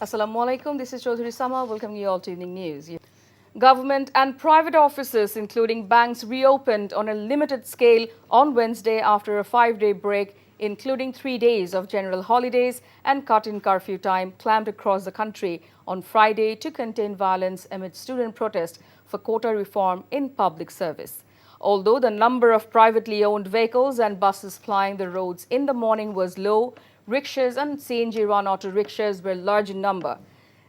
Assalamu alaikum. This is Chaudhry Sama. Welcome you all to Evening News. Government and private offices, including banks, reopened on a limited scale on Wednesday after a 5-day break, including 3 days of general holidays and cut-in curfew time clamped across the country on Friday to contain violence amid student protest for quota reform in public service. Although the number of privately owned vehicles and buses plying the roads in the morning was low, rickshaws and CNG-run auto rickshaws were large in number.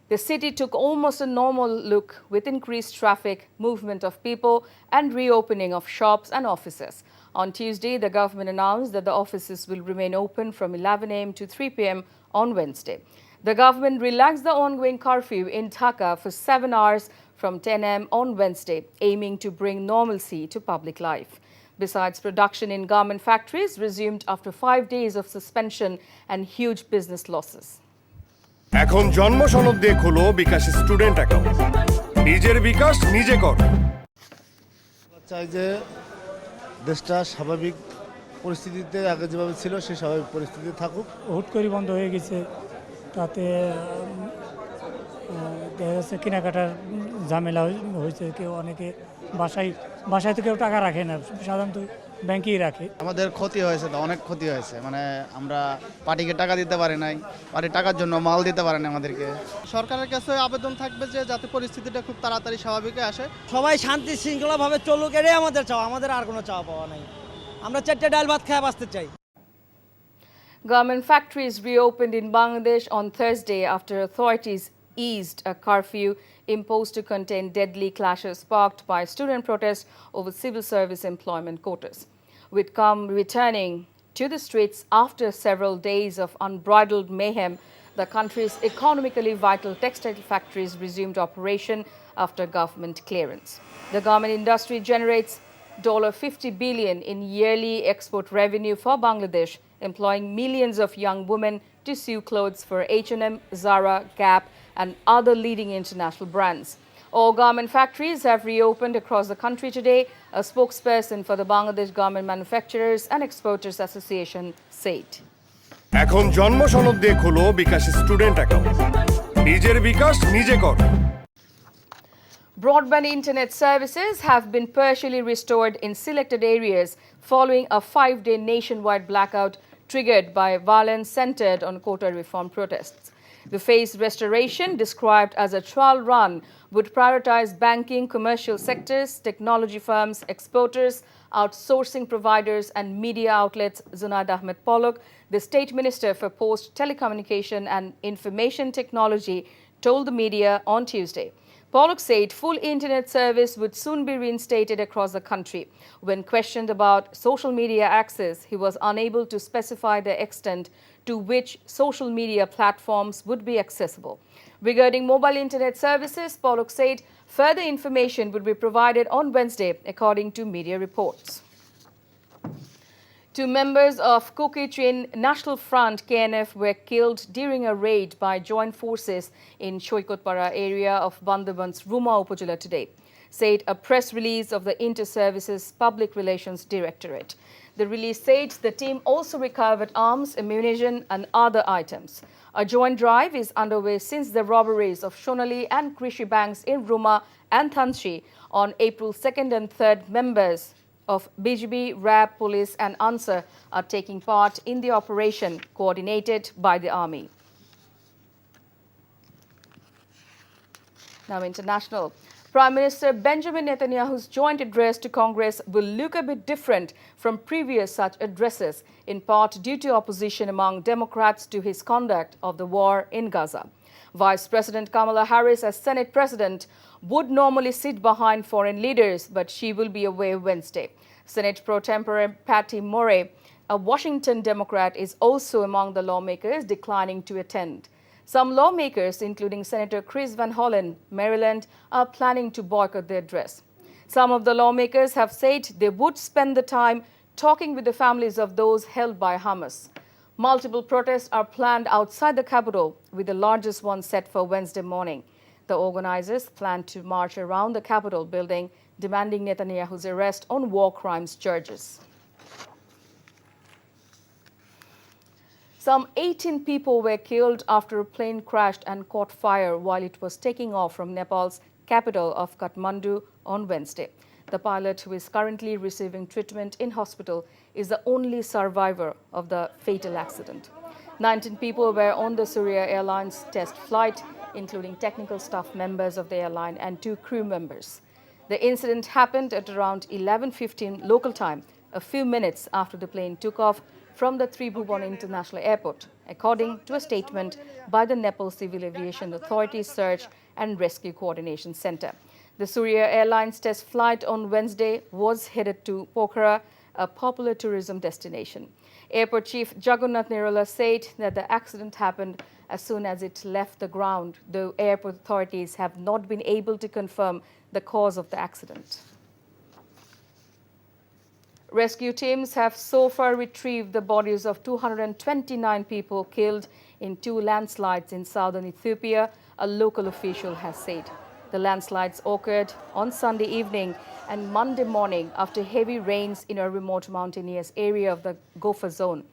The city took almost a normal look with increased traffic, movement of people and reopening of shops and offices. On Tuesday, the government announced that the offices will remain open from 11 a.m. to 3 p.m. on Wednesday. The government relaxed the ongoing curfew in Dhaka for 7 hours from 10 a.m. on Wednesday, aiming to bring normalcy to public life. Besides, production in garment factories resumed after 5 days of suspension and huge business losses. এখন জন্ম সনদ দিয়ে খোলো বিকাশ student account নিজের বিকাশ নিজে কর চাই যে দেশটা স্বাভাবিক পরিস্থিতিতে আগে যেভাবে ছিল সেই স্বাভাবিক পরিস্থিতিতে থাকুক হুট করে বন্ধ হয়ে গেছে তাতে দেখা যাচ্ছে কেনাকাটার ঝামেলা হয়েছে কেউ অনেকে বাসায় তো কেউ টাকা রাখে না সাধারণত ব্যাংকেই রাখে আমাদের ক্ষতি হয়েছে তো অনেক ক্ষতি হয়েছে মানে আমরা পার্টিকে টাকা দিতে পারি নাই পার্টি টাকার জন্য মাল দিতে পারে না আমাদেরকে সরকারের কাছে আবেদন থাকবে যে যাতে পরিস্থিতিটা খুব তাড়াতাড়ি স্বাভাবিকে আসে সবাই শান্তি শৃঙ্খলাভাবে চলুক এটাই আমাদের চাওয়া আমাদের আর কোনো চাওয়া পাওয়া নাই আমরা চারটে ডাল ভাত খেয়ে বাঁচতে চাই Garment factories reopened in Bangladesh on Thursday after authorities eased a curfew imposed to contain deadly clashes sparked by student protests over civil service employment quotas. With come returning to the streets after several days of unbridled mayhem, the country's economically vital textile factories resumed operation after government clearance. The garment industry generates $50 billion in yearly export revenue for Bangladesh, employing millions of young women to sew clothes for H&M, Zara, Gap, and other leading international brands. All garment factories have reopened across the country today, a spokesperson for the Bangladesh Garment Manufacturers and Exporters Association said. এখন জন্ম সনদ দিয়ে খোলো বিকাশ student account নিজের বিকাশ নিজে কর Broadband internet services have been partially restored in selected areas following a 5-day nationwide blackout triggered by violence centered on quota reform protests. The phased restoration, described as a trial run, would prioritize banking, commercial sectors, technology firms, exporters, outsourcing providers and media outlets. Zunaid Ahmed Pollock, the State Minister for Post, Telecommunication and Information Technology, told the media on Tuesday. Pollock said full internet service would soon be reinstated across the country. When questioned about social media access, he was unable to specify the extent to which social media platforms would be accessible. Regarding mobile internet services, Pollock said further information would be provided on Wednesday, according to media reports. Two members of Kuki-Chin National Front KNF were killed during a raid by joint forces in Shoikotpara area of Bandarband's Ruma Upazila today, said a press release of the Inter-Services Public Relations Directorate. The release said the team also recovered arms, ammunition and other items. A joint drive is underway since the robberies of Shonali and Krishi banks in Ruma and Thanchi on April 2nd and 3rd. Members of BGB, RAB, police and ANSAR are taking part in the operation coordinated by the army. Now international. Prime Minister Benjamin Netanyahu's joint address to Congress will look a bit different from previous such addresses, in part due to opposition among Democrats to his conduct of the war in Gaza. Vice President Kamala Harris, as Senate President, would normally sit behind foreign leaders, but she will be away Wednesday. Senate pro tempore Patty Murray, a Washington Democrat, is also among the lawmakers declining to attend. Some lawmakers, including Senator Chris Van Hollen, Maryland, are planning to boycott the address. Some of the lawmakers have said they would spend the time talking with the families of those held by Hamas. Multiple protests are planned outside the capital, with the largest one set for Wednesday morning. The organizers plan to march around the Capitol building, demanding Netanyahu's arrest on war crimes charges. Some 18 people were killed after a plane crashed and caught fire while it was taking off from Nepal's capital of Kathmandu on Wednesday. The pilot, who is currently receiving treatment in hospital, is the only survivor of the fatal accident. 19 people were on the Somoyer Airlines test flight, including technical staff members of the airline and 2 crew members. The incident happened at around 11:15 local time, a few minutes after the plane took off from the Tribhuvan International Airport, according to a statement by the Nepal Civil Aviation Authority's Search and Rescue Coordination Center. The Somoyer Airlines test flight on Wednesday was headed to Pokhara, a popular tourism destination. Airport Chief Jagannath Nirala said that the accident happened as soon as it left the ground, though airport authorities have not been able to confirm the cause of the accident. Rescue teams have so far retrieved the bodies of 229 people killed in 2 landslides in southern Ethiopia, a local official has said. The landslides occurred on Sunday evening and Monday morning after heavy rains in a remote mountainous area of the Gofa zone.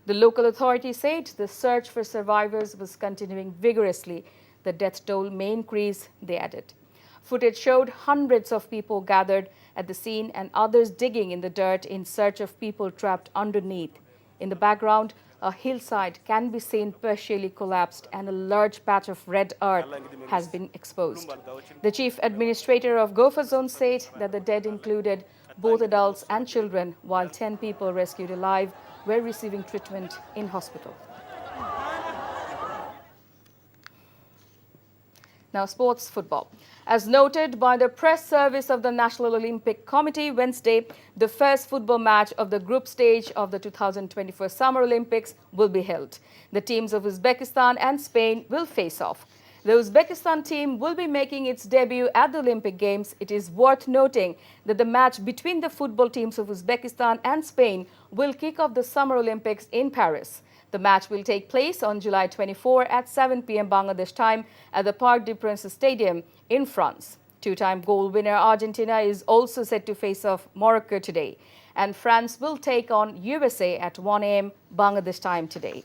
The local authority said the search for survivors was continuing vigorously. The death toll may increase, they added. Footage showed hundreds of people gathered at the scene and others digging in the dirt in search of people trapped underneath. In the background, a hillside can be seen partially collapsed and a large patch of red earth has been exposed. The chief administrator of Gofa zone said that the dead included both adults and children, while 10 people rescued alive were receiving treatment in hospital. Now, sports football. As noted by the press service of the National Olympic Committee Wednesday, the first football match of the group stage of the 2024 Summer Olympics will be held. The teams of Uzbekistan and Spain will face off. The Uzbekistan team will be making its debut at the Olympic Games. It is worth noting that the match between the football teams of Uzbekistan and Spain will kick off the Summer Olympics in Paris. The match will take place on July 24 at 7 p.m. Bangladesh time at the Parc des Princes Stadium in France. 2-time goal winner Argentina is also set to face off Morocco today. And France will take on USA at 1 a.m. Bangladesh time today.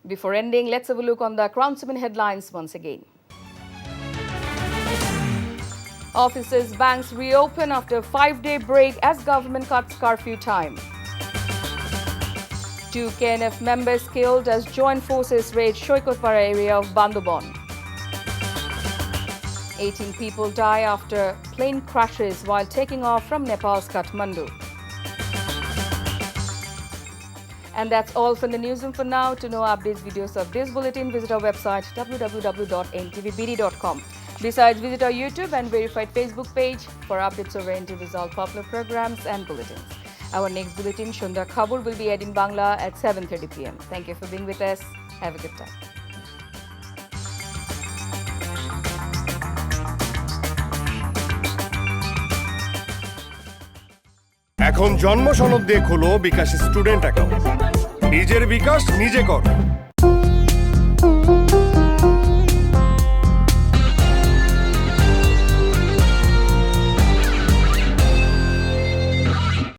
Before ending, let's have a look on the Crown 7 headlines once again. Offices, banks reopen after a 5-day break as government cuts curfew time. 2 KNF members killed as joint forces raid Shoikotpara area of Bandobon. 18 people die after plane crashes while taking off from Nepal's Kathmandu. And that's all from the newsroom for now. To know updates, videos of this bulletin, visit our website www.ntvbd.com. Besides, visit our YouTube and verified Facebook page for updates over NTV's all popular programs and bulletins. Our next bulletin, Shunda Khabur, will be aired in Bangla at 7:30 p.m. Thank you for being with us. Have a good time. এখন জন্ম সনদ দিয়ে খোলো বিকাশ student account. নিজের বিকাশ নিজে কর।